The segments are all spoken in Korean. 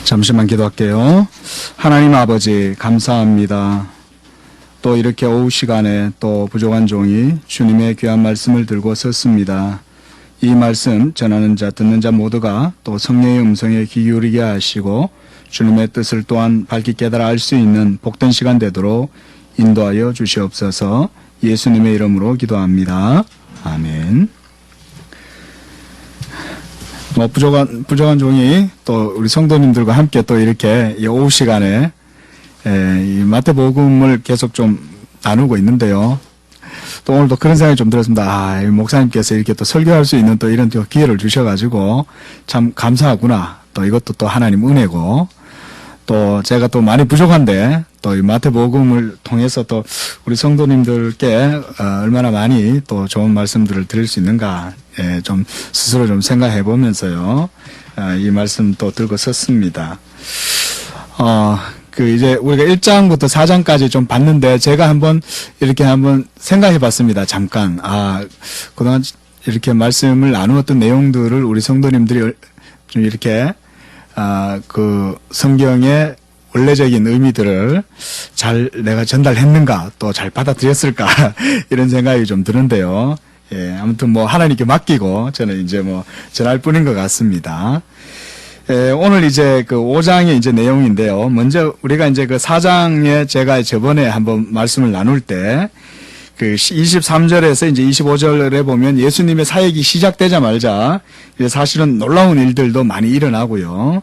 잠시만 기도할게요. 하나님 아버지 감사합니다. 또 이렇게 오후 시간에 또 부족한 종이 주님의 귀한 말씀을 들고 섰습니다. 이 말씀 전하는 자 듣는 자 모두가 또 성령의 음성에 귀 기울이게 하시고 주님의 뜻을 또한 밝히 깨달아 알 수 있는 복된 시간 되도록 인도하여 주시옵소서. 예수님의 이름으로 기도합니다. 아멘. 부족한 종이 또 우리 성도님들과 함께 또 이렇게 이 오후 시간에 이 마태복음을 계속 좀 나누고 있는데요. 또 오늘도 그런 생각이 좀 들었습니다. 목사님께서 이렇게 또 설교할 수 있는 또 이런 또 기회를 주셔가지고 참 감사하구나. 또 이것도 또 하나님 은혜고, 또 제가 또 많이 부족한데 또 이 마태복음을 통해서 또 우리 성도님들께 얼마나 많이 또 좋은 말씀들을 드릴 수 있는가, 좀 스스로 좀 생각해 보면서요, 이 말씀 또 들고 섰습니다. 이제 우리가 1장부터 4장까지 좀 봤는데 제가 한번 생각해 봤습니다. 잠깐. 그동안 이렇게 말씀을 나누었던 내용들을 우리 성도님들이 좀 이렇게 그 성경의 원래적인 의미들을 잘 내가 전달했는가, 또 잘 받아들였을까, 이런 생각이 좀 드는데요. 아무튼 하나님께 맡기고 저는 이제 전할 뿐인 것 같습니다. 오늘 이제 그 5장의 이제 내용인데요. 먼저 우리가 이제 그 4장에 제가 저번에 한번 말씀을 나눌 때 그 23절에서 이제 25절에 보면 예수님의 사역이 시작되자마자 사실은 놀라운 일들도 많이 일어나고요.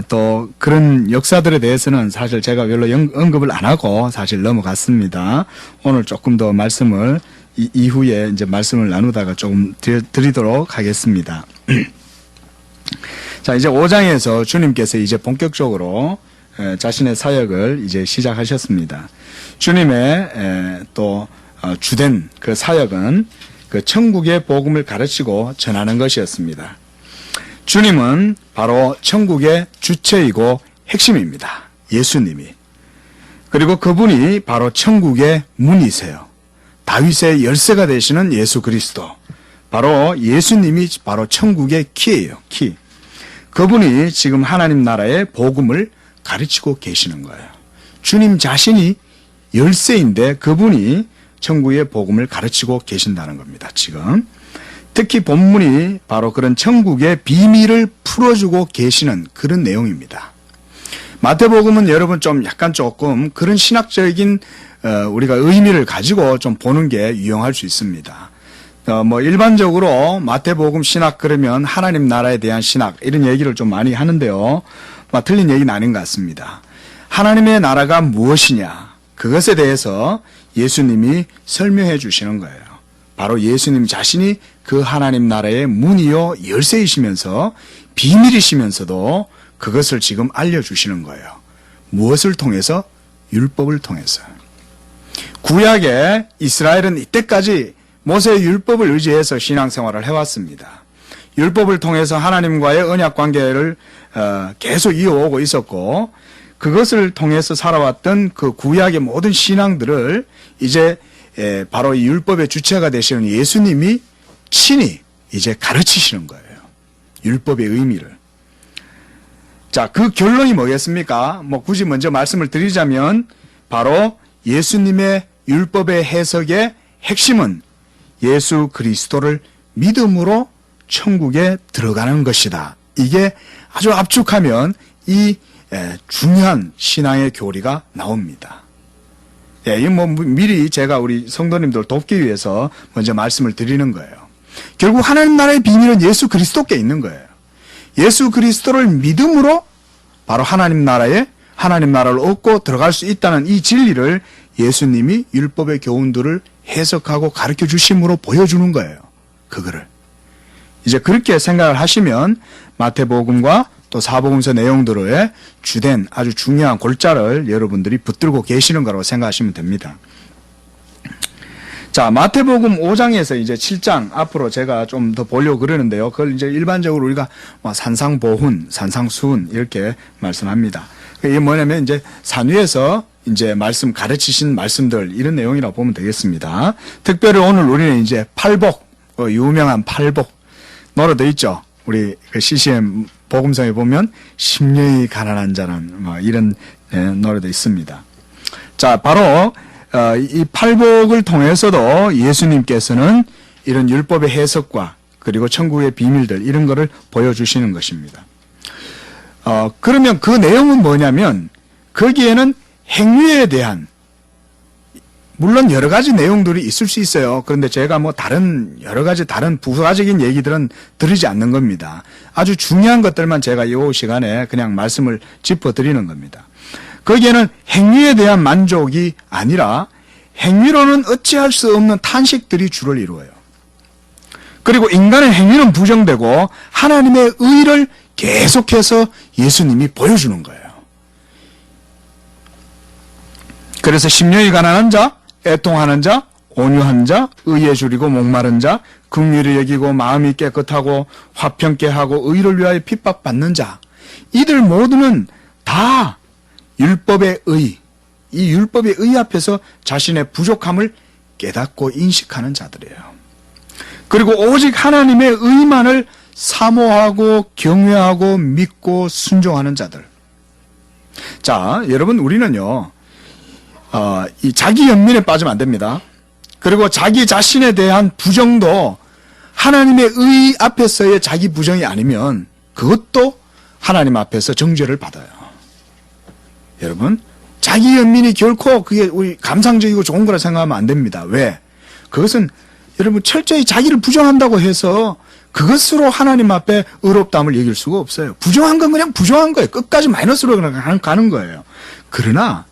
또 그런 역사들에 대해서는 사실 제가 별로 언급을 안 하고 사실 넘어갔습니다. 오늘 조금 더 말씀을 이후에 이제 말씀을 나누다가 조금 드리도록 하겠습니다. 자, 이제 5장에서 주님께서 이제 본격적으로 자신의 사역을 이제 시작하셨습니다. 주님의 또 주된 그 사역은 그 천국의 복음을 가르치고 전하는 것이었습니다. 주님은 바로 천국의 주체이고 핵심입니다. 예수님이. 그리고 그분이 바로 천국의 문이세요. 다윗의 열쇠가 되시는 예수 그리스도. 바로 예수님이 바로 천국의 키예요. 키. 그분이 지금 하나님 나라의 복음을 가르치고 계시는 거예요. 주님 자신이 열쇠인데 그분이 천국의 복음을 가르치고 계신다는 겁니다. 지금 특히 본문이 바로 그런 천국의 비밀을 풀어주고 계시는 그런 내용입니다. 마태복음은 여러분 좀 약간 조금 그런 신학적인 우리가 의미를 가지고 좀 보는 게 유용할 수 있습니다. 일반적으로 마태복음 신학 그러면 하나님 나라에 대한 신학 이런 얘기를 좀 많이 하는데요. 틀린 얘기는 아닌 것 같습니다. 하나님의 나라가 무엇이냐, 그것에 대해서 예수님이 설명해 주시는 거예요. 바로 예수님 자신이 그 하나님 나라의 문이요 열쇠이시면서 비밀이시면서도 그것을 지금 알려주시는 거예요. 무엇을 통해서? 율법을 통해서. 구약의 이스라엘은 이때까지 모세의 율법을 의지해서 신앙생활을 해왔습니다. 율법을 통해서 하나님과의 언약 관계를 계속 이어오고 있었고, 그것을 통해서 살아왔던 그 구약의 모든 신앙들을 이제 바로 이 율법의 주체가 되시는 예수님이 친히 이제 가르치시는 거예요. 율법의 의미를. 자, 그 결론이 뭐겠습니까? 굳이 먼저 말씀을 드리자면 바로 예수님의 율법의 해석의 핵심은 예수 그리스도를 믿음으로 천국에 들어가는 것이다. 이게 아주 압축하면 이 중요한 신앙의 교리가 나옵니다. 미리 제가 우리 성도님들 돕기 위해서 먼저 말씀을 드리는 거예요. 결국 하나님 나라의 비밀은 예수 그리스도께 있는 거예요. 예수 그리스도를 믿음으로 바로 하나님 나라를 얻고 들어갈 수 있다는 이 진리를 예수님이 율법의 교훈들을 해석하고 가르쳐 주심으로 보여주는 거예요. 그거를. 이제 그렇게 생각을 하시면 마태복음과 또 사복음서 내용들의 주된 아주 중요한 골자를 여러분들이 붙들고 계시는 거라고 생각하시면 됩니다. 자, 마태복음 5장에서 이제 7장 앞으로 제가 좀 더 보려고 그러는데요. 그걸 이제 일반적으로 우리가 산상보훈, 산상수훈 이렇게 말씀합니다. 이게 뭐냐면 이제 산 위에서 이제 말씀 가르치신 말씀들 이런 내용이라고 보면 되겠습니다. 특별히 오늘 우리는 이제 팔복, 유명한 팔복 노래도 있죠. 우리 그 CCM 복음성에 보면 심령이 가난한 자는 뭐 이런 노래도 있습니다. 자, 바로 이 팔복을 통해서도 예수님께서는 이런 율법의 해석과 그리고 천국의 비밀들 이런 거를 보여주시는 것입니다. 그러면 그 내용은 뭐냐면 거기에는 행위에 대한 물론 여러 가지 내용들이 있을 수 있어요. 그런데 제가 뭐 여러 가지 다른 부가적인 얘기들은 드리지 않는 겁니다. 아주 중요한 것들만 제가 이 시간에 그냥 말씀을 짚어드리는 겁니다. 거기에는 행위에 대한 만족이 아니라 행위로는 어찌할 수 없는 탄식들이 주를 이루어요. 그리고 인간의 행위는 부정되고 하나님의 의를 계속해서 예수님이 보여주는 거예요. 그래서 심령이 가난한 자, 애통하는 자, 온유한 자, 의에 줄이고 목마른 자, 긍휼히 여기고 마음이 깨끗하고 화평케 하고 의를 위하여 핍박받는 자, 이들 모두는 다 율법의 의, 이 율법의 의 앞에서 자신의 부족함을 깨닫고 인식하는 자들이에요. 그리고 오직 하나님의 의만을 사모하고 경외하고 믿고 순종하는 자들. 자, 여러분 우리는요, 이 자기 연민에 빠지면 안 됩니다. 그리고 자기 자신에 대한 부정도 하나님의 의 앞에서의 자기 부정이 아니면 그것도 하나님 앞에서 정죄를 받아요. 여러분, 자기 연민이 결코 그게 우리 감상적이고 좋은 거라 생각하면 안 됩니다. 왜? 그것은 여러분 철저히 자기를 부정한다고 해서 그것으로 하나님 앞에 의롭다함을 얘기할 수가 없어요. 부정한 건 그냥 부정한 거예요. 끝까지 마이너스로 가는 거예요. 그러나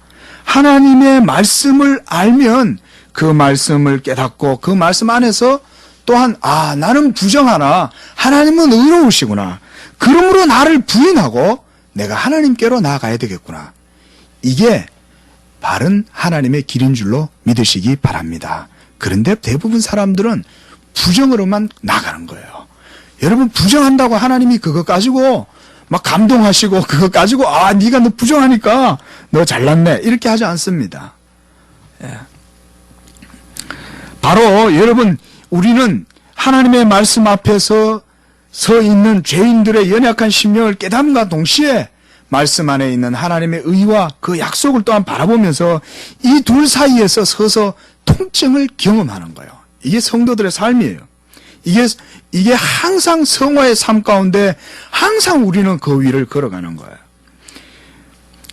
하나님의 말씀을 알면 그 말씀을 깨닫고 그 말씀 안에서 또한 나는 부정하나 하나님은 의로우시구나. 그러므로 나를 부인하고 내가 하나님께로 나아가야 되겠구나. 이게 바른 하나님의 길인 줄로 믿으시기 바랍니다. 그런데 대부분 사람들은 부정으로만 나가는 거예요. 여러분 부정한다고 하나님이 그거 가지고 막 감동하시고 그거 가지고 네가 너 부정하니까 너 잘났네 이렇게 하지 않습니다. 예. 바로 여러분 우리는 하나님의 말씀 앞에서 서 있는 죄인들의 연약한 심령을 깨달음과 동시에 말씀 안에 있는 하나님의 의와 그 약속을 또한 바라보면서 이 둘 사이에서 서서 통증을 경험하는 거예요. 이게 성도들의 삶이에요. 이게 항상 성화의 삶 가운데 항상 우리는 그 위를 걸어가는 거예요.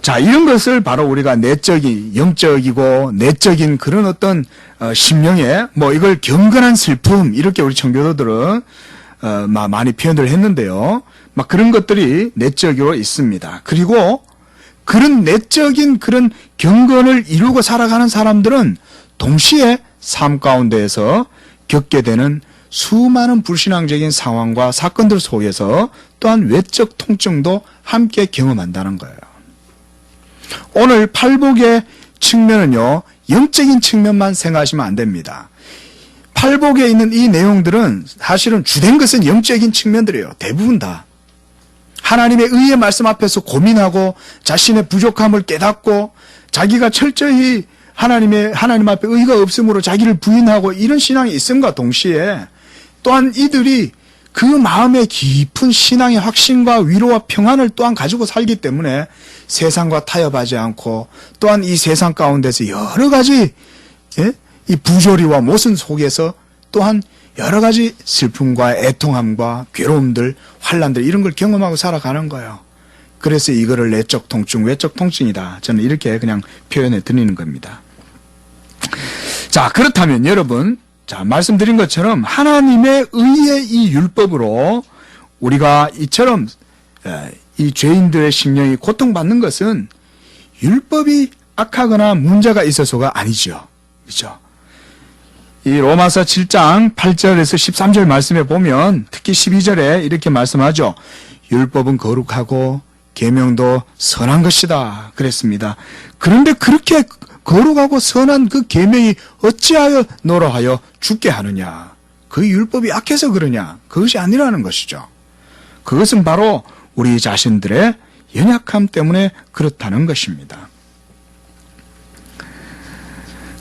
자, 이런 것을 바로 우리가 영적이고 내적인 그런 어떤 심령의 이걸 경건한 슬픔 이렇게 우리 청교도들은 많이 표현을 했는데요. 막 그런 것들이 내적으로 있습니다. 그리고 그런 내적인 그런 경건을 이루고 살아가는 사람들은 동시에 삶 가운데에서 겪게 되는 수많은 불신앙적인 상황과 사건들 속에서 또한 외적 통증도 함께 경험한다는 거예요. 오늘 팔복의 측면은요, 영적인 측면만 생각하시면 안 됩니다. 팔복에 있는 이 내용들은 사실은 주된 것은 영적인 측면들이에요. 대부분 다. 하나님의 의의 말씀 앞에서 고민하고 자신의 부족함을 깨닫고 자기가 철저히 하나님 앞에 의가 없으므로 자기를 부인하고 이런 신앙이 있음과 동시에 또한 이들이 그 마음의 깊은 신앙의 확신과 위로와 평안을 또한 가지고 살기 때문에 세상과 타협하지 않고 또한 이 세상 가운데서 여러 가지 이 부조리와 모순 속에서 또한 여러 가지 슬픔과 애통함과 괴로움들, 환난들 이런 걸 경험하고 살아가는 거예요. 그래서 이거를 내적 통증, 외적 통증이다. 저는 이렇게 그냥 표현해 드리는 겁니다. 자, 그렇다면 여러분, 말씀드린 것처럼 하나님의 의의 이 율법으로 우리가 이처럼 이 죄인들의 심령이 고통받는 것은 율법이 악하거나 문제가 있어서가 아니죠. 그렇죠? 이 로마서 7장 8절에서 13절 말씀에 보면 특히 12절에 이렇게 말씀하죠. 율법은 거룩하고 계명도 선한 것이다 그랬습니다. 그런데 그렇게 거룩하고 선한 그 계명이 어찌하여 너로 하여 죽게 하느냐. 그 율법이 악해서 그러냐. 그것이 아니라는 것이죠. 그것은 바로 우리 자신들의 연약함 때문에 그렇다는 것입니다.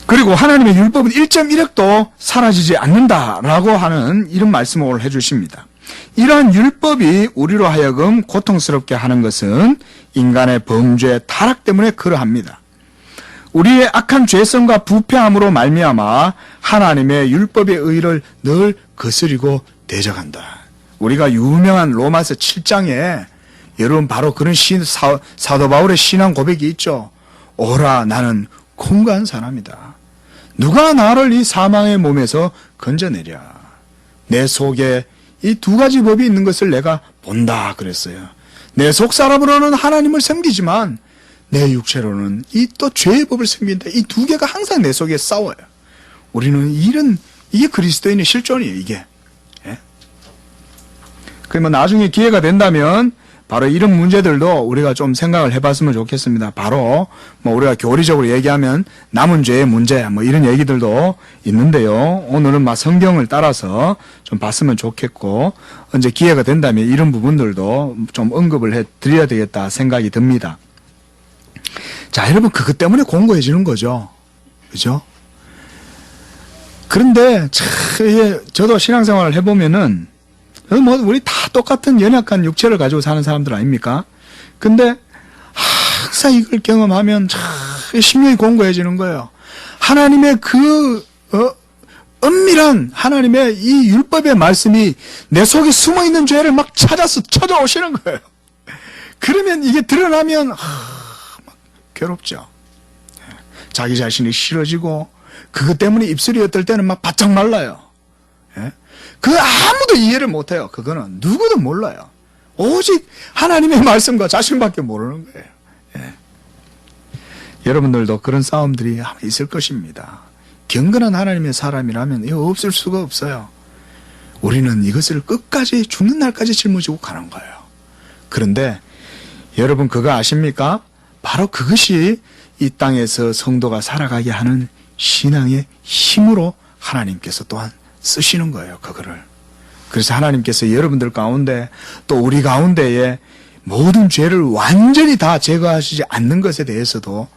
그리고 하나님의 율법은 1.1획도 사라지지 않는다라고 하는 이런 말씀을 해주십니다. 이러한 율법이 우리로 하여금 고통스럽게 하는 것은 인간의 범죄 타락 때문에 그러합니다. 우리의 악한 죄성과 부패함으로 말미암아 하나님의 율법의 의를 늘 거스리고 대적한다. 우리가 유명한 로마서 7장에 여러분 바로 그런 사도 바울의 신앙 고백이 있죠. 오라 나는 공고한 사람이다. 누가 나를 이 사망의 몸에서 건져내랴. 내 속에 이 두 가지 법이 있는 것을 내가 본다 그랬어요. 내 속 사람으로는 하나님을 섬기지만 내 육체로는 이 또 죄의 법을 섬긴다. 이 두 개가 항상 내 속에 싸워요. 우리는 이게 그리스도인의 실존이에요, 이게. 예? 그러면 나중에 기회가 된다면 바로 이런 문제들도 우리가 좀 생각을 해봤으면 좋겠습니다. 바로 우리가 교리적으로 얘기하면 남은 죄의 문제 이런 얘기들도 있는데요. 오늘은 성경을 따라서 좀 봤으면 좋겠고 언제 기회가 된다면 이런 부분들도 좀 언급을 해드려야 되겠다 생각이 듭니다. 자, 여러분 그것 때문에 공고해지는 거죠. 그죠? 그런데 저도 신앙생활을 해보면은 우리 다 똑같은 연약한 육체를 가지고 사는 사람들 아닙니까? 근데 항상 이걸 경험하면 심령이 공고해지는 거예요. 하나님의 은밀한 하나님의 이 율법의 말씀이 내 속에 숨어있는 죄를 막 찾아서 찾아오시는 거예요. 그러면 이게 드러나면 막 괴롭죠. 자기 자신이 싫어지고 그것 때문에 입술이 어떨 때는 막 바짝 말라요. 그 아무도 이해를 못해요. 그거는 누구도 몰라요. 오직 하나님의 말씀과 자신밖에 모르는 거예요. 예. 여러분들도 그런 싸움들이 있을 것입니다. 경건한 하나님의 사람이라면 이거 없을 수가 없어요. 우리는 이것을 끝까지 죽는 날까지 짊어지고 가는 거예요. 그런데 여러분 그거 아십니까? 바로 그것이 이 땅에서 성도가 살아가게 하는 신앙의 힘으로 하나님께서 또한 쓰시는 거예요, 그거를. 그래서 하나님께서 여러분들 가운데 또 우리 가운데에 모든 죄를 완전히 다 제거하시지 않는 것에 대해서도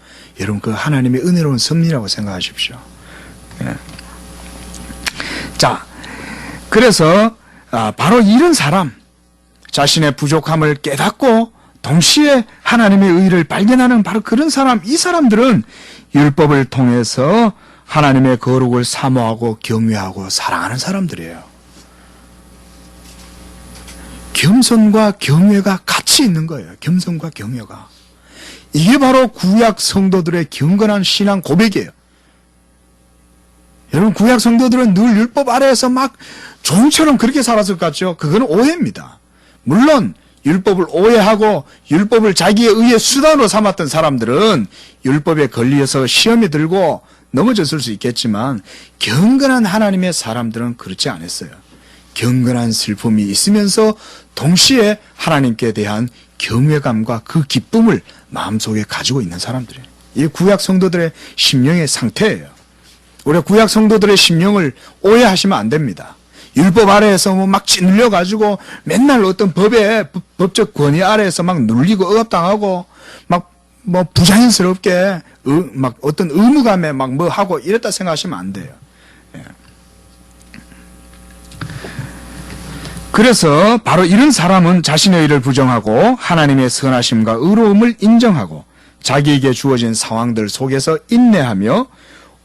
여러분 그 하나님의 은혜로운 섭리라고 생각하십시오. 예. 자, 그래서 바로 이런 사람, 자신의 부족함을 깨닫고 동시에 하나님의 의를 발견하는 바로 그런 사람, 이 사람들은 율법을 통해서 하나님의 거룩을 사모하고 경외하고 사랑하는 사람들이에요. 겸손과 경외가 같이 있는 거예요. 겸손과 경외가. 이게 바로 구약 성도들의 경건한 신앙 고백이에요. 여러분 구약 성도들은 늘 율법 아래에서 막 종처럼 그렇게 살았을 것 같죠? 그건 오해입니다. 물론 율법을 오해하고 율법을 자기의 의의 수단으로 삼았던 사람들은 율법에 걸려서 시험에 들고 넘어졌을 수 있겠지만 경건한 하나님의 사람들은 그렇지 않았어요. 경건한 슬픔이 있으면서 동시에 하나님께 대한 경외감과 그 기쁨을 마음속에 가지고 있는 사람들이에요. 이게 구약 성도들의 심령의 상태예요. 우리가 구약 성도들의 심령을 오해하시면 안 됩니다. 율법 아래에서 막 짓눌려 가지고 맨날 어떤 법적 권위 아래에서 막 눌리고 억압당하고 막 부자연스럽게 막 어떤 의무감에 막 하고 이랬다 생각하시면 안 돼요. 예. 그래서 바로 이런 사람은 자신의 의를 부정하고 하나님의 선하심과 의로움을 인정하고 자기에게 주어진 상황들 속에서 인내하며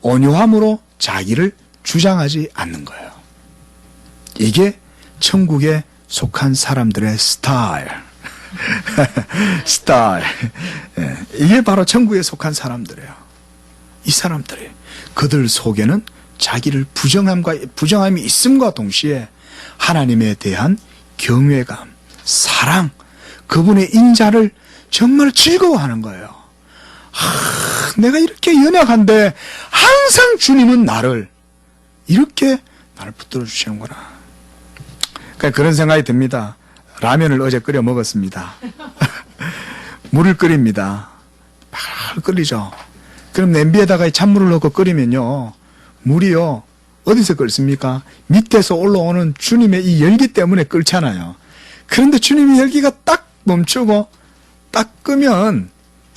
온유함으로 자기를 주장하지 않는 거예요. 이게 천국에 속한 사람들의 스타일. 스타일. 예, 이게 바로 천국에 속한 사람들이에요. 이 사람들이 그들 속에는 자기를 부정함이 있음과 동시에 하나님에 대한 경외감, 사랑, 그분의 인자를 정말 즐거워하는 거예요. 내가 이렇게 연약한데 항상 주님은 나를 붙들어 주시는구나. 그러니까 그런 생각이 듭니다. 라면을 어제 끓여 먹었습니다. 물을 끓입니다. 막 끓이죠. 그럼 냄비에다가 찬물을 넣고 끓이면요, 물이요 어디서 끓습니까? 밑에서 올라오는 주님의 이 열기 때문에 끓잖아요. 그런데 주님의 열기가 딱 멈추고 딱 끄면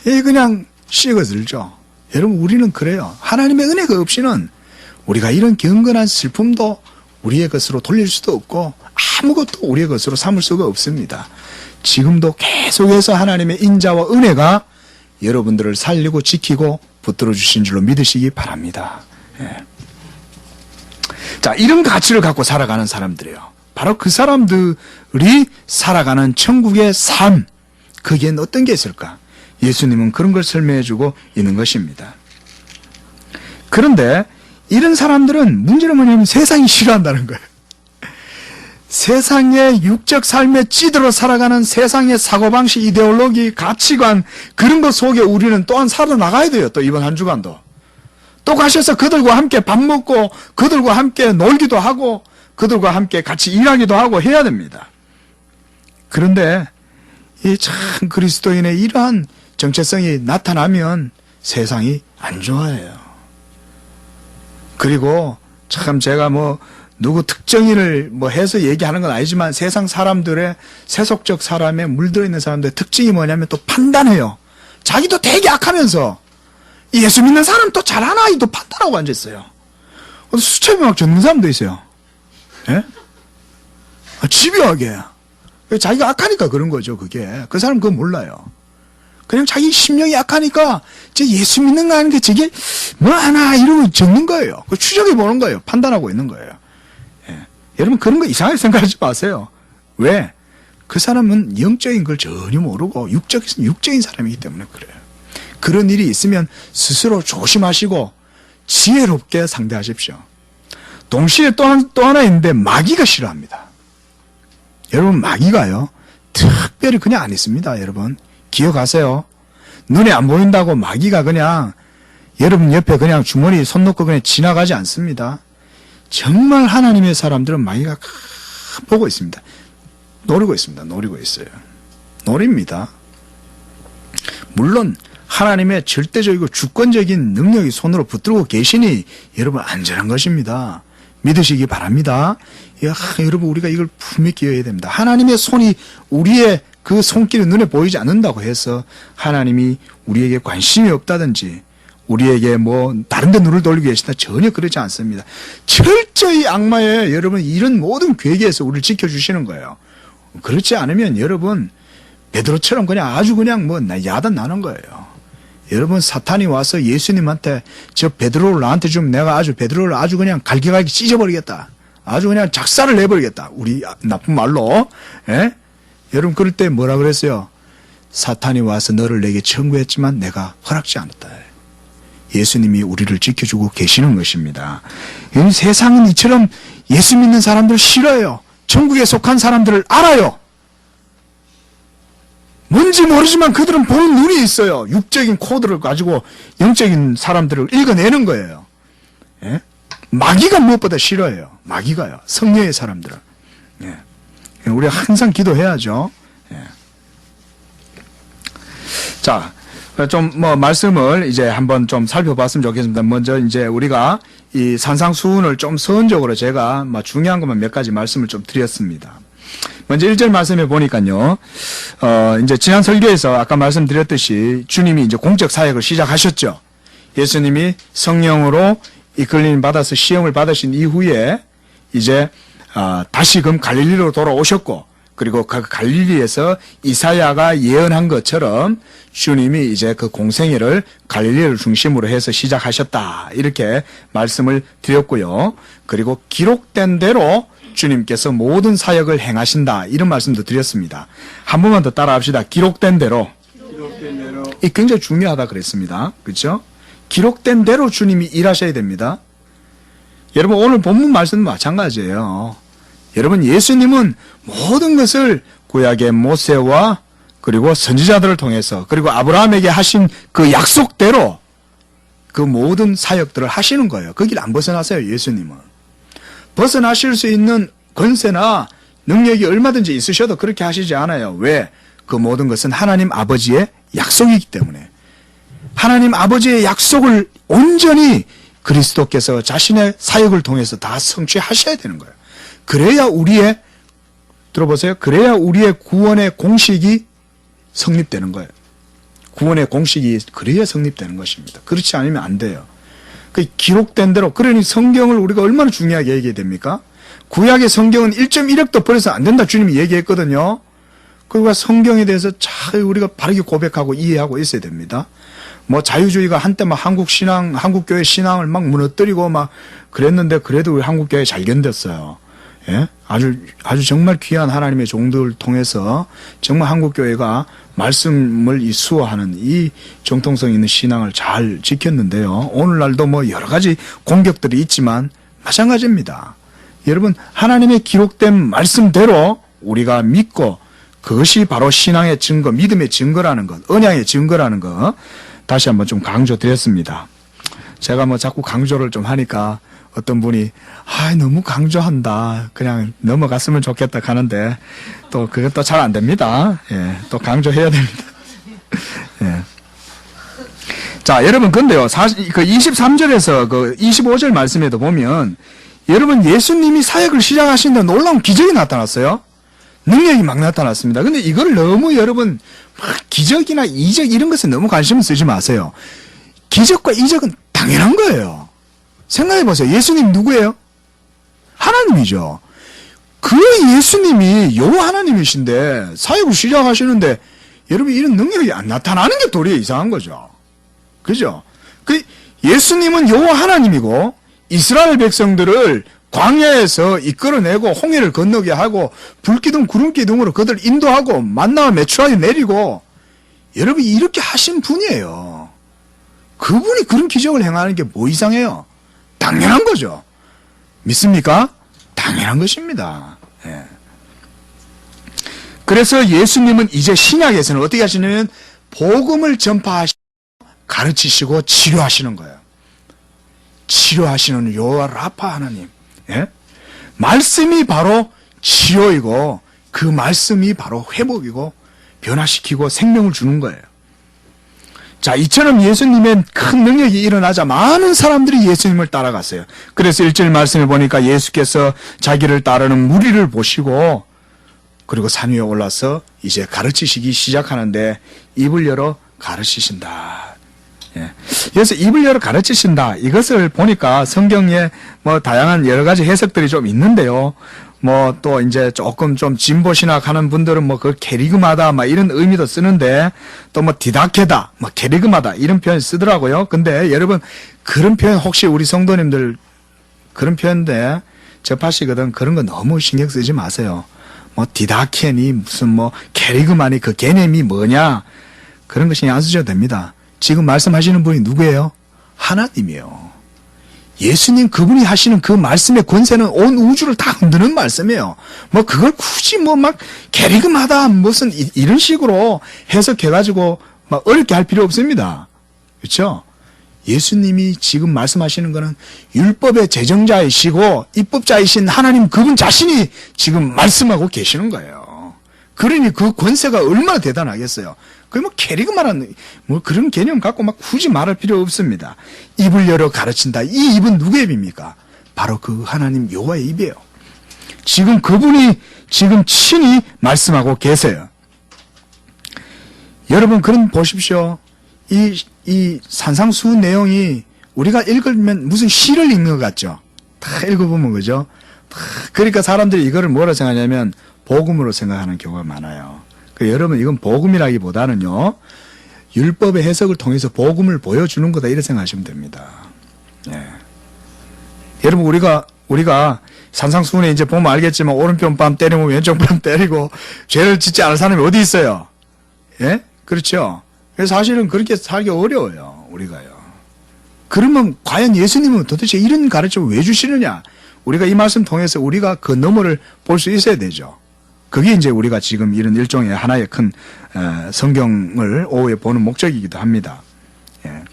그냥 식어들죠. 여러분 우리는 그래요. 하나님의 은혜가 없이는 우리가 이런 경건한 슬픔도 우리의 것으로 돌릴 수도 없고 아무것도 우리의 것으로 삼을 수가 없습니다. 지금도 계속해서 하나님의 인자와 은혜가 여러분들을 살리고 지키고 붙들어 주신 줄로 믿으시기 바랍니다. 예. 자, 이런 가치를 갖고 살아가는 사람들이에요. 바로 그 사람들이 살아가는 천국의 삶, 거기엔 어떤 게 있을까? 예수님은 그런 걸 설명해 주고 있는 것입니다. 그런데 이런 사람들은 문제는 뭐냐면 세상이 싫어한다는 거예요. 세상의 육적 삶에 찌들어 살아가는 세상의 사고방식, 이데올로기, 가치관, 그런 것 속에 우리는 또한 살아나가야 돼요. 또 이번 한 주간도. 또 가셔서 그들과 함께 밥 먹고 그들과 함께 놀기도 하고 그들과 함께 같이 일하기도 하고 해야 됩니다. 그런데 이 참 그리스도인의 이러한 정체성이 나타나면 세상이 안 좋아해요. 그리고 참 제가 누구 특정인을 해서 얘기하는 건 아니지만 세상 사람들의 세속적 사람에 물들어 있는 사람들의 특징이 뭐냐면 또 판단해요. 자기도 되게 악하면서 예수 믿는 사람 또 잘하나 또 판단하고 앉아있어요. 수첩에 막 적는 사람도 있어요. 예? 집요하게. 자기가 악하니까 그런 거죠, 그게. 그 사람 그거 몰라요. 그냥 자기 심령이 약하니까 예수 믿는 거 아닌데 저게 뭐 하나 이러고 적는 거예요. 추적해 보는 거예요. 판단하고 있는 거예요. 예. 여러분 그런 거 이상하게 생각하지 마세요. 왜? 그 사람은 영적인 걸 전혀 모르고 육적인 사람이기 때문에 그래요. 그런 일이 있으면 스스로 조심하시고 지혜롭게 상대하십시오. 동시에 또 하나 있는데 마귀가 싫어합니다. 여러분 마귀가요 특별히 그냥 안 있습니다. 여러분 기억하세요. 눈에 안 보인다고 마귀가 그냥 여러분 옆에 그냥 주머니 손 놓고 그냥 지나가지 않습니다. 정말 하나님의 사람들은 마귀가 보고 있습니다. 노리고 있습니다. 노리고 있어요. 노립니다. 물론 하나님의 절대적이고 주권적인 능력이 손으로 붙들고 계시니 여러분 안전한 것입니다. 믿으시기 바랍니다. 여러분 우리가 이걸 분명히 기억해야 됩니다. 하나님의 손이 우리의 그 손길이 눈에 보이지 않는다고 해서 하나님이 우리에게 관심이 없다든지 우리에게 다른 데 눈을 돌리고 계시다 전혀 그러지 않습니다. 철저히 악마의 여러분 이런 모든 괴계에서 우리를 지켜주시는 거예요. 그렇지 않으면 여러분 베드로처럼 그냥 아주 그냥 야단 나는 거예요. 여러분 사탄이 와서 예수님한테 저 베드로를 나한테 주면 내가 아주 베드로를 아주 그냥 갈기갈기 찢어버리겠다. 아주 그냥 작사를 내버리겠다. 우리 나쁜 말로. 예? 여러분 그럴 때 뭐라 그랬어요? 사탄이 와서 너를 내게 청구했지만 내가 허락지 않았다. 예수님이 우리를 지켜주고 계시는 것입니다. 세상은 이처럼 예수 믿는 사람들 싫어요. 천국에 속한 사람들을 알아요. 뭔지 모르지만 그들은 보는 눈이 있어요. 육적인 코드를 가지고 영적인 사람들을 읽어내는 거예요. 예? 마귀가 무엇보다 싫어해요. 마귀가요. 성령의 사람들은. 예. 우리가 항상 기도해야죠. 예. 자, 말씀을 이제 한번 좀 살펴봤으면 좋겠습니다. 먼저 이제 우리가 이 산상수훈을 좀 서론적으로 제가 중요한 것만 몇 가지 말씀을 좀 드렸습니다. 먼저 1절 말씀해 보니까요, 이제 지난 설교에서 아까 말씀드렸듯이 주님이 이제 공적 사역을 시작하셨죠. 예수님이 성령으로 이끌림 받아서 시험을 받으신 이후에 이제 다시금 갈릴리로 돌아오셨고, 그리고 그 갈릴리에서 이사야가 예언한 것처럼 주님이 이제 그 공생애를 갈릴리를 중심으로 해서 시작하셨다. 이렇게 말씀을 드렸고요. 그리고 기록된 대로 주님께서 모든 사역을 행하신다. 이런 말씀도 드렸습니다. 한 번만 더 따라합시다. 기록된 대로. 이 굉장히 중요하다 그랬습니다. 그렇죠? 기록된 대로 주님이 일하셔야 됩니다. 여러분 오늘 본문 말씀도 마찬가지예요. 여러분 예수님은 모든 것을 구약의 모세와 그리고 선지자들을 통해서 그리고 아브라함에게 하신 그 약속대로 그 모든 사역들을 하시는 거예요. 거기를 안 벗어나세요. 예수님은. 벗어나실 수 있는 권세나 능력이 얼마든지 있으셔도 그렇게 하시지 않아요. 왜? 그 모든 것은 하나님 아버지의 약속이기 때문에. 하나님 아버지의 약속을 온전히 그리스도께서 자신의 사역을 통해서 다 성취하셔야 되는 거예요. 그래야 우리의, 들어보세요. 그래야 우리의 구원의 공식이 성립되는 거예요. 구원의 공식이 그래야 성립되는 것입니다. 그렇지 않으면 안 돼요. 그 기록된 대로, 그러니 성경을 우리가 얼마나 중요하게 얘기해야 됩니까? 구약의 성경은 1.1억도 버려서 안 된다 주님이 얘기했거든요. 그러니까 성경에 대해서 잘 우리가 바르게 고백하고 이해하고 있어야 됩니다. 뭐 자유주의가 한때 막 한국교회 신앙을 막 무너뜨리고 막 그랬는데 그래도 우리 한국교회 잘 견뎠어요. 예? 아주 정말 귀한 하나님의 종들을 통해서 정말 한국교회가 말씀을 수호하는 이 정통성 있는 신앙을 잘 지켰는데요. 오늘날도 뭐 여러 가지 공격들이 있지만 마찬가지입니다. 여러분, 하나님의 기록된 말씀대로 우리가 믿고 그것이 바로 신앙의 증거, 믿음의 증거라는 것, 언약의 증거라는 것 다시 한번 좀 강조드렸습니다. 제가 뭐 자꾸 강조를 좀 하니까 어떤 분이 너무 강조한다, 그냥 넘어갔으면 좋겠다 하는데 또 그것도 잘 안 됩니다. 예, 또 강조해야 됩니다. 예. 자, 여러분, 근데요, 그 23절에서 그 25절 말씀에도 보면 여러분, 예수님이 사역을 시작하신데 놀라운 기적이 나타났어요. 능력이 막 나타났습니다. 근데 이걸 너무 여러분, 막 기적이나 이적 이런 것에 너무 관심을 쓰지 마세요. 기적과 이적은 당연한 거예요. 생각해 보세요. 예수님 누구예요? 하나님이죠. 그 예수님이 여호와 하나님이신데 사역을 시작하시는데 여러분, 이런 능력이 안 나타나는 게 도리어 이상한 거죠. 그죠? 그 예수님은 여호와 하나님이고 이스라엘 백성들을 광야에서 이끌어내고 홍해를 건너게 하고 불기둥 구름기둥으로 그들 인도하고 만나와 메추라기 내리고 여러분, 이렇게 하신 분이에요. 그분이 그런 기적을 행하는 게 뭐 이상해요? 당연한 거죠. 믿습니까? 당연한 것입니다. 예. 그래서 예수님은 이제 신약에서는 어떻게 하시냐면 복음을 전파하시고 가르치시고 치료하시는 거예요. 치료하시는 여호와 라파 하나님. 예? 말씀이 바로 치료이고 그 말씀이 바로 회복이고 변화시키고 생명을 주는 거예요. 자, 이처럼 예수님의 큰 능력이 일어나자 많은 사람들이 예수님을 따라갔어요. 그래서 1절 말씀에 보니까 예수께서 자기를 따르는 무리를 보시고 그리고 산 위에 올라서 이제 가르치시기 시작하는데 입을 열어 가르치신다. 예. 그래서 입을 열어 가르치신다. 이것을 보니까 성경에 뭐 다양한 여러 가지 해석들이 좀 있는데요. 뭐 또 이제 조금 좀 진보 신학하는 분들은 뭐 그 캐리그마다 막 이런 의미도 쓰는데 또 뭐 디다케다, 뭐 캐리그마다 이런 표현 쓰더라고요. 근데 여러분, 그런 표현 혹시 우리 성도님들 그런 표현인데 접하시거든, 그런 거 너무 신경 쓰지 마세요. 뭐 디다케니 무슨 뭐 캐리그마니 그 개념이 뭐냐, 그런 거 신경 안 쓰셔도 됩니다. 지금 말씀하시는 분이 누구예요? 하나님이에요. 예수님 그분이 하시는 그 말씀의 권세는 온 우주를 다 흔드는 말씀이에요. 뭐 그걸 굳이 뭐 막 캐리그마다 무슨 이런 식으로 해석해가지고 막 어렵게 할 필요 없습니다. 그렇죠? 예수님이 지금 말씀하시는 거는 율법의 제정자이시고 입법자이신 하나님 그분 자신이 지금 말씀하고 계시는 거예요. 그러니 그 권세가 얼마나 대단하겠어요. 그 뭐 캐리그마라는 뭐 그런 개념 갖고 막 굳이 말할 필요 없습니다. 입을 열어 가르친다. 이 입은 누구의 입입니까? 바로 그 하나님 여호와의 입이에요. 지금 그분이 지금 친히 말씀하고 계세요. 여러분, 그럼 보십시오. 이 산상수 내용이 우리가 읽으면 무슨 시를 읽는 것 같죠? 다 읽어보면 그죠? 그러니까 사람들이 이거를 뭐라 생각하냐면 복음으로 생각하는 경우가 많아요. 여러분, 이건 복음이라기보다는요, 율법의 해석을 통해서 복음을 보여주는 거다, 이렇게 생각하시면 됩니다. 예. 여러분, 우리가 산상수훈에 이제 보면 알겠지만 오른편 뺨 때리면 왼쪽 뺨 때리고 죄를 짓지 않을 사람이 어디 있어요? 예? 그렇죠? 그래서 사실은 그렇게 살기 어려워요, 우리가요. 그러면 과연 예수님은 도대체 이런 가르침을 왜 주시느냐? 우리가 이 말씀 통해서 우리가 그 너머를 볼 수 있어야 되죠. 그게 이제 우리가 지금 이런 일종의 하나의 큰 성경을 오후에 보는 목적이기도 합니다. 예.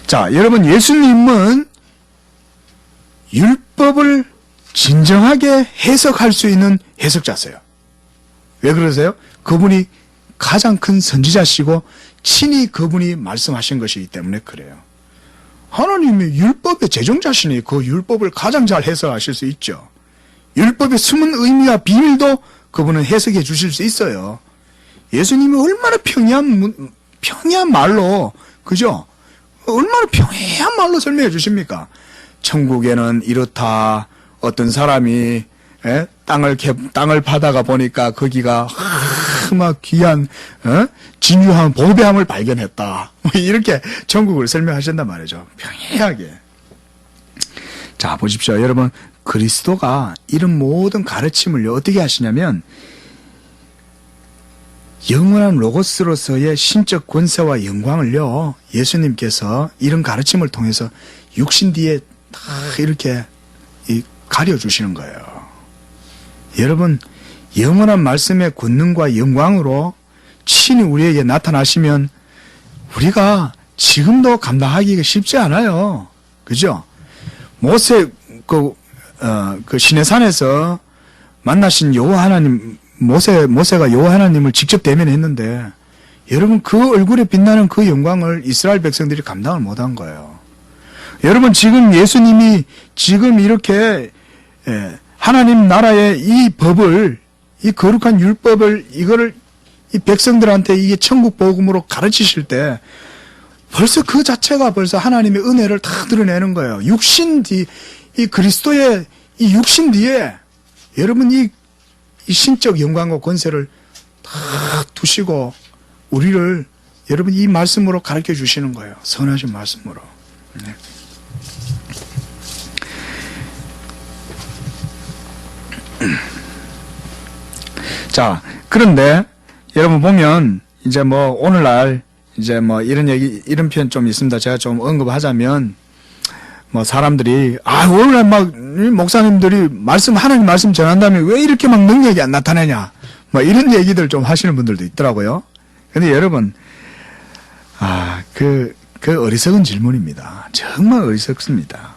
자, 여러분, 예수님은 율법을 진정하게 해석할 수 있는 해석자세요. 왜 그러세요? 그분이 가장 큰 선지자시고 친히 그분이 말씀하신 것이기 때문에 그래요. 하나님이 율법의 제정자시니 그 율법을 가장 잘 해석하실 수 있죠. 율법의 숨은 의미와 비밀도 그분은 해석해 주실 수 있어요. 예수님이 얼마나 평이한 말로, 그죠? 얼마나 평이한 말로 설명해 주십니까? 천국에는 이렇다, 어떤 사람이 땅을 파다가 보니까 거기가 막 귀한 진유한 보배함을 발견했다. 이렇게 천국을 설명하신단 말이죠. 평이하게. 자, 보십시오. 여러분, 그리스도가 이런 모든 가르침을 어떻게 하시냐면 영원한 로고스로서의 신적 권세와 영광을요, 예수님께서 이런 가르침을 통해서 육신 뒤에 다 이렇게 가려주시는 거예요. 여러분, 영원한 말씀의 권능과 영광으로 친히 우리에게 나타나시면 우리가 지금도 감당하기가 쉽지 않아요. 그죠? 모세, 그 시내산에서 만나신 여호와 하나님, 모세가 여호와 하나님을 직접 대면했는데, 여러분, 그 얼굴에 빛나는 그 영광을 이스라엘 백성들이 감당을 못한 거예요. 여러분, 지금 예수님이 지금 이렇게 하나님 나라의 이 법을, 이 거룩한 율법을, 이거를 이 백성들한테 이게 천국 복음으로 가르치실 때 벌써 그 자체가 벌써 하나님의 은혜를 다 드러내는 거예요. 육신 뒤, 이 그리스도의 이 육신 뒤에 여러분 이 신적 영광과 권세를 다 두시고 우리를 여러분 이 말씀으로 가르쳐 주시는 거예요. 선하신 말씀으로. 네. 자, 그런데 여러분 보면 이제 뭐 오늘날 이제 뭐 이런 얘기, 이런 표현 좀 있습니다. 제가 좀 언급하자면 뭐 사람들이 오늘날 막 목사님들이 하나님 말씀 전한다면 왜 이렇게 막 능력이 안 나타나냐, 뭐 이런 얘기들 좀 하시는 분들도 있더라고요. 근데 여러분, 그 어리석은 질문입니다. 정말 어리석습니다.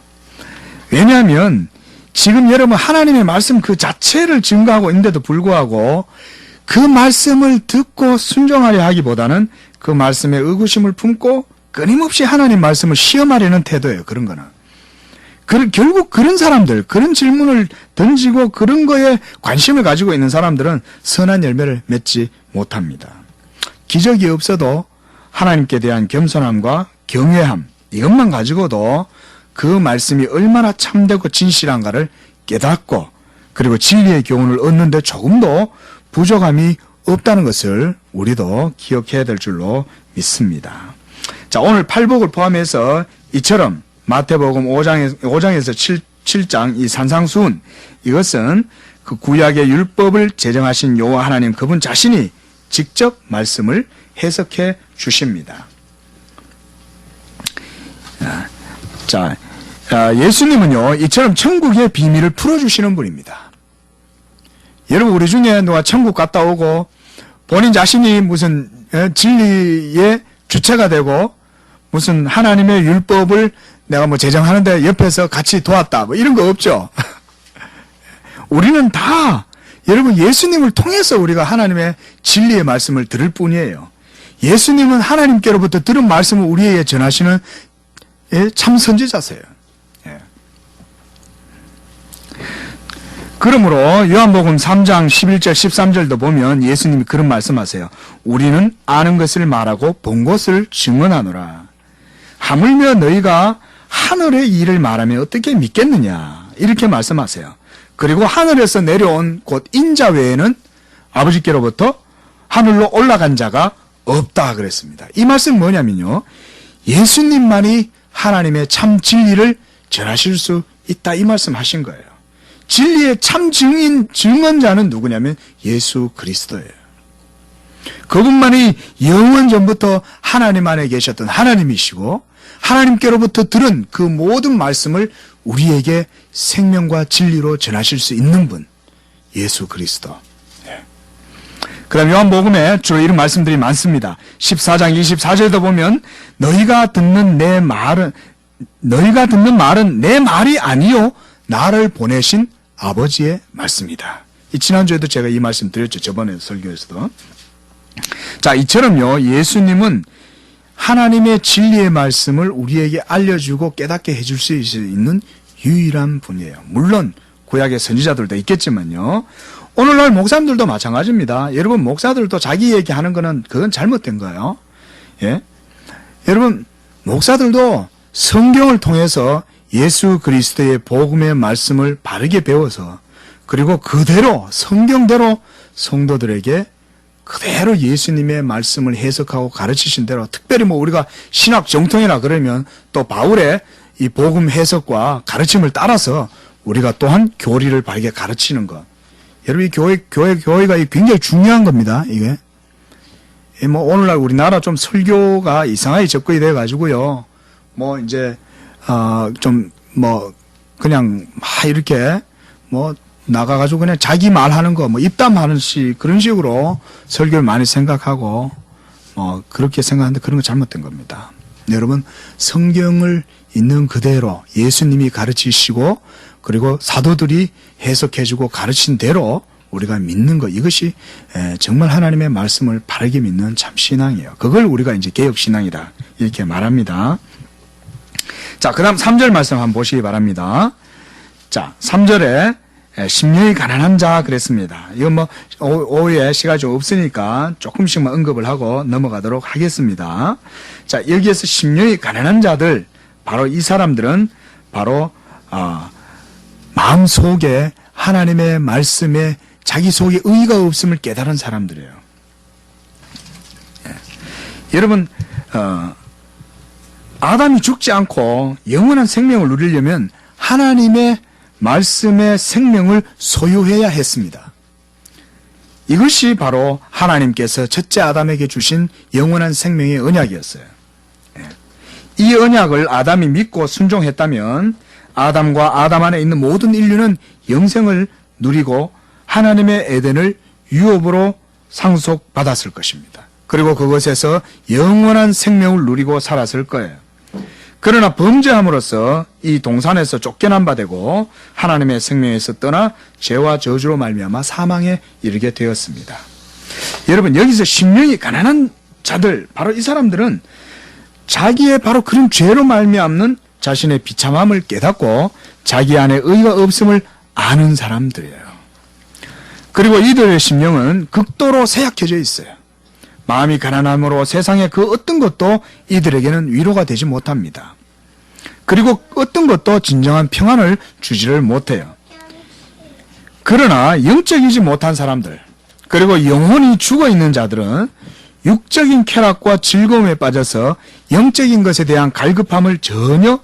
왜냐하면 지금 여러분 하나님의 말씀 그 자체를 증거하고 있는데도 불구하고 그 말씀을 듣고 순종하려 하기보다는 그 말씀에 의구심을 품고 끊임없이 하나님 말씀을 시험하려는 태도예요. 그런 거는. 결국 그런 사람들, 그런 질문을 던지고 그런 거에 관심을 가지고 있는 사람들은 선한 열매를 맺지 못합니다. 기적이 없어도 하나님께 대한 겸손함과 경외함, 이것만 가지고도 그 말씀이 얼마나 참되고 진실한가를 깨닫고 그리고 진리의 교훈을 얻는데 조금도 부족함이 없다는 것을 우리도 기억해야 될 줄로 믿습니다. 자, 오늘 팔복을 포함해서 이처럼 마태복음 5장에서 7장 이 산상수훈, 이것은 그 구약의 율법을 제정하신 여호와 하나님 그분 자신이 직접 말씀을 해석해 주십니다. 자, 예수님은요 이처럼 천국의 비밀을 풀어주시는 분입니다. 여러분, 우리 중에 누가 천국 갔다 오고 본인 자신이 무슨 진리의 주체가 되고 무슨 하나님의 율법을 내가 뭐 제정하는데 옆에서 같이 도왔다, 뭐 이런 거 없죠. 우리는 다 여러분 예수님을 통해서 우리가 하나님의 진리의 말씀을 들을 뿐이에요. 예수님은 하나님께로부터 들은 말씀을 우리에게 전하시는 참 선지자세요. 그러므로 요한복음 3장 11절 13절도 보면 예수님이 그런 말씀하세요. 우리는 아는 것을 말하고 본 것을 증언하노라. 하물며 너희가 하늘의 일을 말하면 어떻게 믿겠느냐, 이렇게 말씀하세요. 그리고 하늘에서 내려온 곧 인자 외에는 아버지께로부터 하늘로 올라간 자가 없다 그랬습니다. 이 말씀 뭐냐면요, 예수님만이 하나님의 참 진리를 전하실 수 있다, 이 말씀 하신 거예요. 진리의 참 증언자는 누구냐면 예수 그리스도예요. 그분만이 영원 전부터 하나님 안에 계셨던 하나님이시고 하나님께로부터 들은 그 모든 말씀을 우리에게 생명과 진리로 전하실 수 있는 분, 예수 그리스도. 그 다음 요한복음에 주로 이런 말씀들이 많습니다. 14장 24절도 보면 너희가 듣는 말은 내 말이 아니요 나를 보내신 아버지의 말씀이다. 지난주에도 제가 이 말씀 드렸죠. 저번에 설교에서도. 자, 이처럼요 예수님은 하나님의 진리의 말씀을 우리에게 알려주고 깨닫게 해줄 수 있는 유일한 분이에요. 물론 구약의 선지자들도 있겠지만요, 오늘날 목사님들도 마찬가지입니다. 여러분, 목사들도 자기 얘기하는 거는 그건 잘못된 거예요. 예? 여러분, 목사들도 성경을 통해서 예수 그리스도의 복음의 말씀을 바르게 배워서 그리고 그대로 성경대로 성도들에게 그대로 예수님의 말씀을 해석하고 가르치신 대로, 특별히 우리가 신학 정통이라 그러면 또 바울의 이 복음 해석과 가르침을 따라서 우리가 또한 교리를 바르게 가르치는 것. 여러분, 이 교회가 굉장히 중요한 겁니다, 이게. 오늘날 우리나라 좀 설교가 이상하게 접근이 돼가지고요. 그냥 막 이렇게 나가가지고 그냥 자기 말하는 거, 입담하는 그런 식으로 설교를 많이 생각하고, 그렇게 생각하는데 그런 거 잘못된 겁니다. 여러분, 성경을 있는 그대로 예수님이 가르치시고, 그리고 사도들이 해석해주고 가르친 대로 우리가 믿는 것, 이것이 정말 하나님의 말씀을 바르게 믿는 참 신앙이에요. 그걸 우리가 이제 개혁신앙이다, 이렇게 말합니다. 자, 그 다음 3절 말씀 한번 보시기 바랍니다. 자, 3절에 심령이 가난한 자 그랬습니다. 이건 오후에 시간이 좀 없으니까 조금씩만 언급을 하고 넘어가도록 하겠습니다. 자, 여기에서 심령이 가난한 자들, 바로 이 사람들은 바로 마음속에 하나님의 말씀에 자기 속에 의의가 없음을 깨달은 사람들이에요. 여러분, 아담이 죽지 않고 영원한 생명을 누리려면 하나님의 말씀의 생명을 소유해야 했습니다. 이것이 바로 하나님께서 첫째 아담에게 주신 영원한 생명의 언약이었어요. 이 언약을 아담이 믿고 순종했다면 아담과 아담 안에 있는 모든 인류는 영생을 누리고 하나님의 에덴을 유업으로 상속받았을 것입니다. 그리고 그것에서 영원한 생명을 누리고 살았을 거예요. 그러나 범죄함으로써 이 동산에서 쫓겨난 바 되고 하나님의 생명에서 떠나 죄와 저주로 말미암아 사망에 이르게 되었습니다. 여러분, 여기서 심령이 가난한 자들, 바로 이 사람들은 자기의 바로 그런 죄로 말미암는 자신의 비참함을 깨닫고 자기 안에 의가 없음을 아는 사람들이에요. 그리고 이들의 심령은 극도로 쇠약해져 있어요. 마음이 가난함으로 세상의 그 어떤 것도 이들에게는 위로가 되지 못합니다. 그리고 어떤 것도 진정한 평안을 주지를 못해요. 그러나 영적이지 못한 사람들, 그리고 영혼이 죽어있는 자들은 육적인 쾌락과 즐거움에 빠져서 영적인 것에 대한 갈급함을 전혀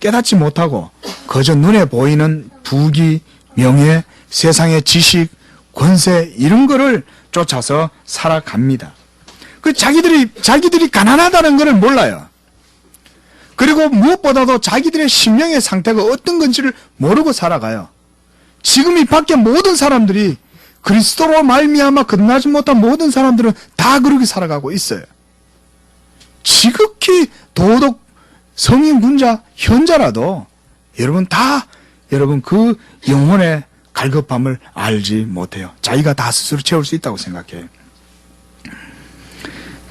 깨닫지 못하고 그저 눈에 보이는 부귀, 명예, 세상의 지식, 권세, 이런 거를 쫓아서 살아갑니다. 자기들이 가난하다는 것을 몰라요. 그리고 무엇보다도 자기들의 심령의 상태가 어떤 건지를 모르고 살아가요. 지금 이 밖에 모든 사람들이, 그리스도로 말미암아 거듭나지 못한 모든 사람들은 다 그렇게 살아가고 있어요. 지극히 도덕 성인 군자 현자라도 여러분 그 영혼의 갈급함을 알지 못해요. 자기가 다 스스로 채울 수 있다고 생각해요.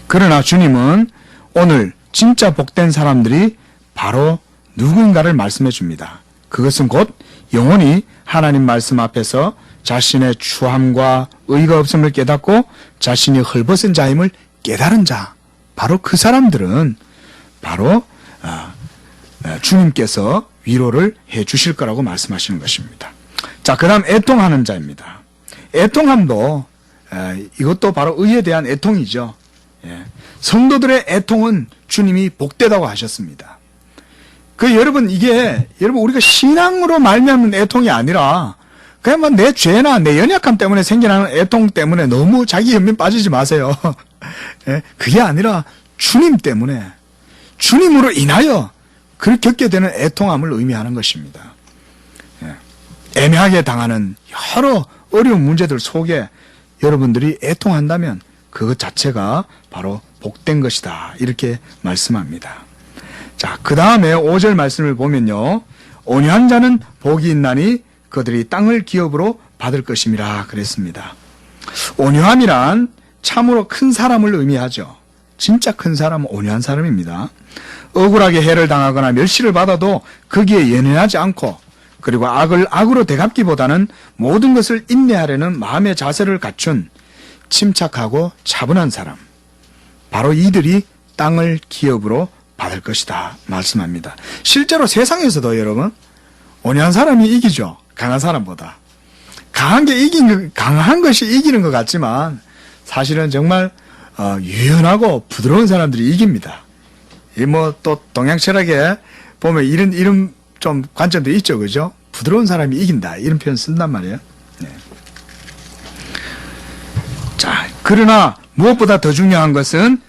그러나 주님은 오늘 진짜 복된 사람들이 바로 누군가를 말씀해 줍니다. 그것은 곧 영혼이 하나님 말씀 앞에서 자신의 추함과 의의가 없음을 깨닫고 자신이 헐벗은 자임을 깨달은 자, 바로 그 사람들은 바로 주님께서 위로를 해 주실 거라고 말씀하시는 것입니다. 자, 그 다음 애통하는 자입니다. 애통함도 이것도 바로 의에 대한 애통이죠. 성도들의 애통은 주님이 복되다고 하셨습니다. 여러분, 여러분 우리가 신앙으로 말미암는 애통이 아니라 그냥 내 죄나 내 연약함 때문에 생겨나는 애통 때문에 너무 자기 연민 빠지지 마세요. 그게 아니라 주님 때문에, 주님으로 인하여 그렇게 겪게 되는 애통함을 의미하는 것입니다. 애매하게 당하는 여러 어려운 문제들 속에 여러분들이 애통한다면 그것 자체가 바로 복된 것이다, 이렇게 말씀합니다. 자, 그 다음에 5절 말씀을 보면요, 온유한 자는 복이 있나니 그들이 땅을 기업으로 받을 것임이라 그랬습니다. 온유함이란 참으로 큰 사람을 의미하죠. 진짜 큰 사람은 온유한 사람입니다. 억울하게 해를 당하거나 멸시를 받아도 거기에 연연하지 않고, 그리고 악을 악으로 되갚기보다는 모든 것을 인내하려는 마음의 자세를 갖춘 침착하고 차분한 사람, 바로 이들이 땅을 기업으로 받을 것이다 말씀합니다. 실제로 세상에서도 여러분 온유한 사람이 이기죠. 강한 사람보다. 강한 것이 이기는 것 같지만 사실은 정말 유연하고 부드러운 사람들이 이깁니다. 이 뭐 또 동양 철학에 보면 이런 좀 관점도 있죠, 그죠? 부드러운 사람이 이긴다 이런 표현 쓴단 말이에요. 네. 자, 그러나 무엇보다 더 중요한 것은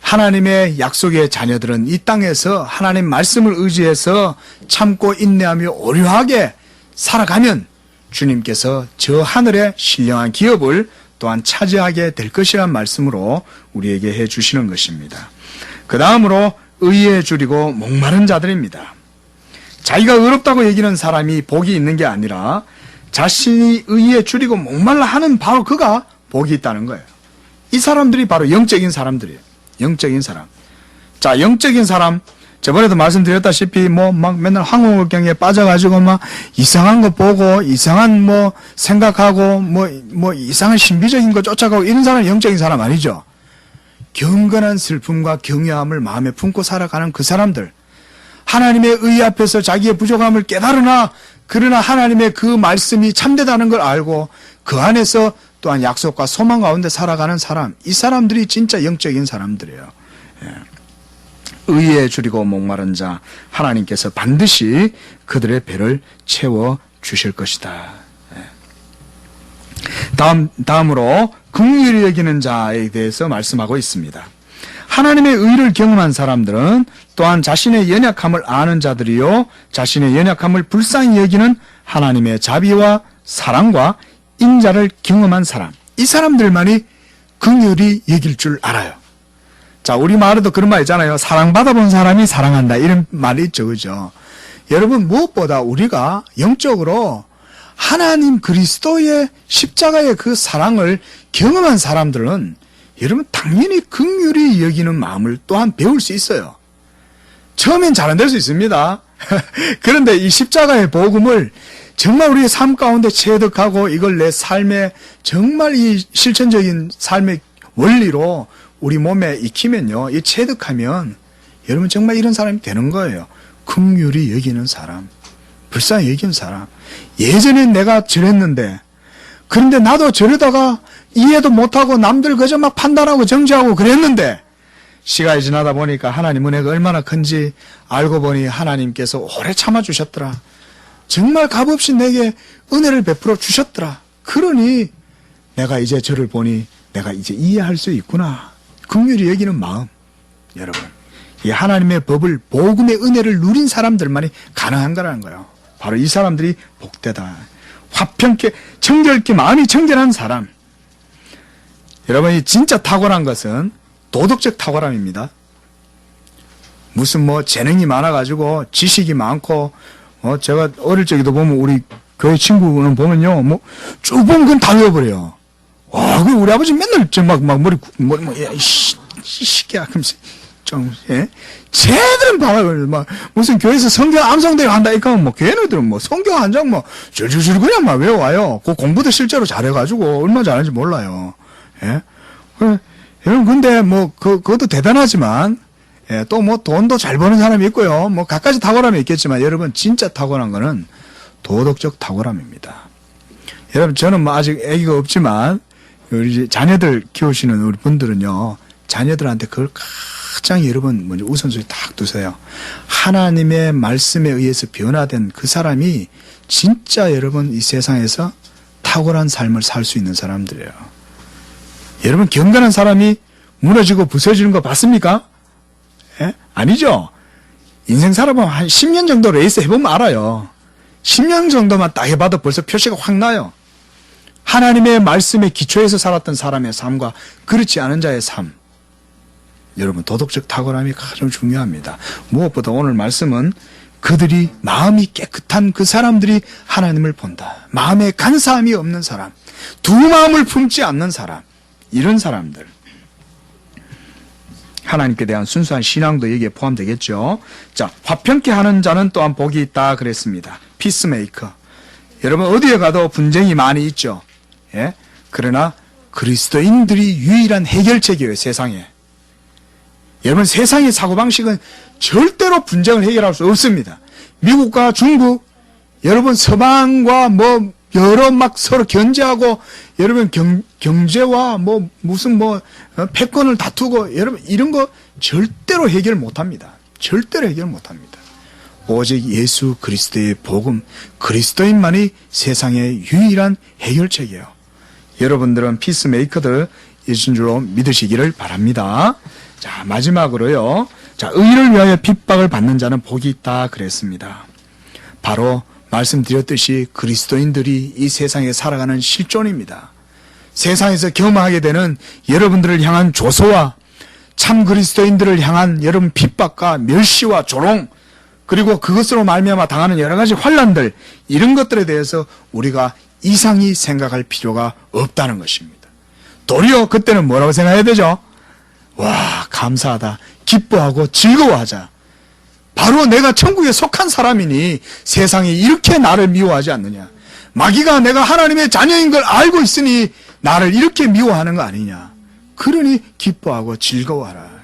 하나님의 약속의 자녀들은 이 땅에서 하나님 말씀을 의지해서 참고 인내하며 오류하게 살아가면 주님께서 저 하늘의 신령한 기업을 또한 차지하게 될 것이란 말씀으로 우리에게 해 주시는 것입니다. 그 다음으로 의에 줄이고 목마른 자들입니다. 자기가 의롭다고 여기는 사람이 복이 있는 게 아니라 자신이 의에 줄이고 목말라 하는 바로 그가 복이 있다는 거예요. 이 사람들이 바로 영적인 사람들이에요. 영적인 사람. 자, 영적인 사람. 저번에도 말씀드렸다시피 막 맨날 황홀경에 빠져가지고 막 이상한 거 보고 이상한 뭐 생각하고 뭐 이상한 신비적인 거 쫓아가고 이런 사람이 영적인 사람 아니죠. 경건한 슬픔과 경외함을 마음에 품고 살아가는 그 사람들. 하나님의 의 앞에서 자기의 부족함을 깨달으나 그러나 하나님의 그 말씀이 참되다는 걸 알고 그 안에서 또한 약속과 소망 가운데 살아가는 사람. 이 사람들이 진짜 영적인 사람들이에요. 예. 의에 줄이고 목마른 자 하나님께서 반드시 그들의 배를 채워 주실 것이다. 다음으로 긍휼히 여기는 자에 대해서 말씀하고 있습니다. 하나님의 의를 경험한 사람들은 또한 자신의 연약함을 아는 자들이요 자신의 연약함을 불쌍히 여기는 하나님의 자비와 사랑과 인자를 경험한 사람, 이 사람들만이 긍휼히 여길 줄 알아요. 자, 우리말에도 그런 말 있잖아요. 사랑받아 본 사람이 사랑한다. 이런 말이 있죠. 그죠? 여러분, 무엇보다 우리가 영적으로 하나님 그리스도의 십자가의 그 사랑을 경험한 사람들은 여러분, 당연히 긍휼히 여기는 마음을 또한 배울 수 있어요. 처음엔 잘 안 될 수 있습니다. 그런데 이 십자가의 복음을 정말 우리의 삶 가운데 체득하고 이걸 내 삶에 정말 이 실천적인 삶의 원리로 우리 몸에 익히면요, 이 체득하면 여러분 정말 이런 사람이 되는 거예요. 긍휼히 여기는 사람, 불쌍히 여기는 사람. 예전엔 내가 저랬는데, 그런데 나도 저러다가 이해도 못하고 남들 그저 막 판단하고 정죄하고 그랬는데 시간이 지나다 보니까 하나님 은혜가 얼마나 큰지 알고 보니 하나님께서 오래 참아주셨더라. 정말 값없이 내게 은혜를 베풀어 주셨더라. 그러니 내가 이제 저를 보니 내가 이제 이해할 수 있구나. 긍휼히 여기는 마음. 여러분, 이 하나님의 법을, 복음의 은혜를 누린 사람들만이 가능한 거라는 거예요. 바로 이 사람들이 복되다. 화평케, 청결케, 마음이 청결한 사람. 여러분이 진짜 탁월한 것은 도덕적 탁월함입니다. 무슨 뭐 재능이 많아가지고 지식이 많고, 제가 어릴 적에도 보면 우리 교회 친구는 보면요, 뭐 쭉 보면 그건 다 외워버려요. 와, 그 우리 아버지 맨날 막 머리 야, 시끼야, 그러면서 좀, 예? 쟤들은 봐요. 막 무슨 교회에서 성경 암송대회 한다 이까 뭐 걔네들은 뭐 성경 한 장 뭐 줄줄줄 그냥 막 외워와요. 그 공부도 실제로 잘해가지고 얼마나 잘하는지 몰라요. 예? 여러분, 근데 뭐 그것도 대단하지만, 예, 또 뭐 돈도 잘 버는 사람이 있고요. 뭐 갖가지 탁월함이 있겠지만 여러분 진짜 탁월한 거는 도덕적 탁월함입니다. 여러분, 저는 뭐 아직 아기가 없지만 우리 자녀들 키우시는 우리 분들은요, 자녀들한테 그걸 가장 여러분 먼저 우선순위 딱 두세요. 하나님의 말씀에 의해서 변화된 그 사람이 진짜 여러분 이 세상에서 탁월한 삶을 살 수 있는 사람들이에요. 여러분, 경건한 사람이 무너지고 부서지는 거 봤습니까? 예? 아니죠. 인생 살아보면 한 10년 정도 레이스 해보면 알아요. 10년 정도만 딱 해봐도 벌써 표시가 확 나요. 하나님의 말씀에 기초해서 살았던 사람의 삶과 그렇지 않은 자의 삶. 여러분, 도덕적 탁월함이 가장 중요합니다. 무엇보다 오늘 말씀은 그들이 마음이 깨끗한 그 사람들이 하나님을 본다. 마음에 간사함이 없는 사람, 두 마음을 품지 않는 사람, 이런 사람들. 하나님께 대한 순수한 신앙도 여기에 포함되겠죠. 자, 화평케 하는 자는 또한 복이 있다 그랬습니다. 피스메이커. 여러분, 어디에 가도 분쟁이 많이 있죠. 예? 그러나 그리스도인들이 유일한 해결책이에요, 세상에. 여러분, 세상의 사고방식은 절대로 분쟁을 해결할 수 없습니다. 미국과 중국, 여러분 서방과 뭐 여러 막 서로 견제하고, 여러분 경제와 뭐 무슨 뭐 패권을 다투고, 여러분 이런 거 절대로 해결 못합니다. 절대로 해결 못합니다. 오직 예수 그리스도의 복음, 그리스도인만이 세상의 유일한 해결책이에요. 여러분들은 피스메이커들 이신 줄로 믿으시기를 바랍니다. 자, 마지막으로요. 자, 의를 위하여 핍박을 받는 자는 복이 있다 그랬습니다. 바로 말씀드렸듯이 그리스도인들이 이 세상에 살아가는 실존입니다. 세상에서 경험하게 되는 여러분들을 향한 조소와 참 그리스도인들을 향한 여러분 핍박과 멸시와 조롱, 그리고 그것으로 말미암아 당하는 여러 가지 환난들, 이런 것들에 대해서 우리가 이상히 생각할 필요가 없다는 것입니다. 도리어 그때는 뭐라고 생각해야 되죠? 와, 감사하다, 기뻐하고 즐거워하자. 바로 내가 천국에 속한 사람이니 세상이 이렇게 나를 미워하지 않느냐. 마귀가 내가 하나님의 자녀인 걸 알고 있으니 나를 이렇게 미워하는 거 아니냐. 그러니 기뻐하고 즐거워하라.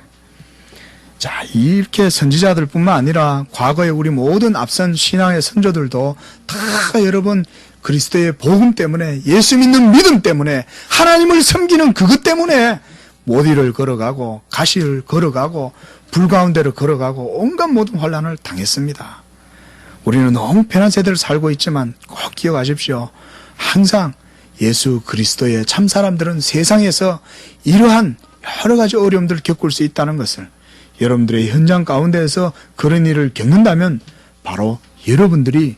자, 이렇게 선지자들 뿐만 아니라 과거에 우리 모든 앞선 신앙의 선조들도 다 여러분 그리스도의 복음 때문에, 예수 믿는 믿음 때문에, 하나님을 섬기는 그것 때문에 모디를 걸어가고 가시를 걸어가고 불 가운데를 걸어가고 온갖 모든 환난을 당했습니다. 우리는 너무 편한 세대를 살고 있지만 꼭 기억하십시오. 항상 예수 그리스도의 참 사람들은 세상에서 이러한 여러 가지 어려움들을 겪을 수 있다는 것을, 여러분들의 현장 가운데에서 그런 일을 겪는다면 바로 여러분들이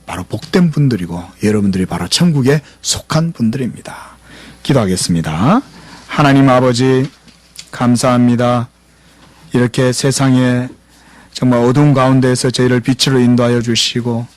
바로 복된 분들이고 여러분들이 바로 천국에 속한 분들입니다. 기도하겠습니다. 하나님 아버지, 감사합니다. 이렇게 세상에 정말 어두운 가운데에서 저희를 빛으로 인도하여 주시고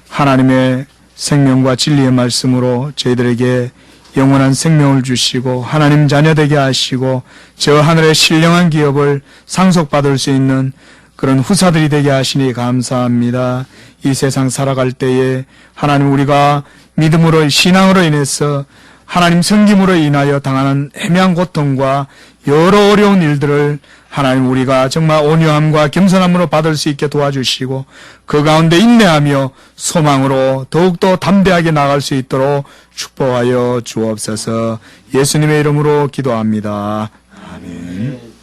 하나님의 생명과 진리의 말씀으로 저희들에게 영원한 생명을 주시고 하나님 자녀 되게 하시고 저 하늘의 신령한 기업을 상속받을 수 있는 그런 후사들이 되게 하시니 감사합니다. 이 세상 살아갈 때에 하나님, 우리가 믿음으로, 신앙으로 인해서 하나님 섬김으로 인하여 당하는 애매한 고통과 여러 어려운 일들을 하나님 우리가 정말 온유함과 겸손함으로 받을 수 있게 도와주시고 그 가운데 인내하며 소망으로 더욱더 담대하게 나갈 수 있도록 축복하여 주옵소서. 예수님의 이름으로 기도합니다. 아멘.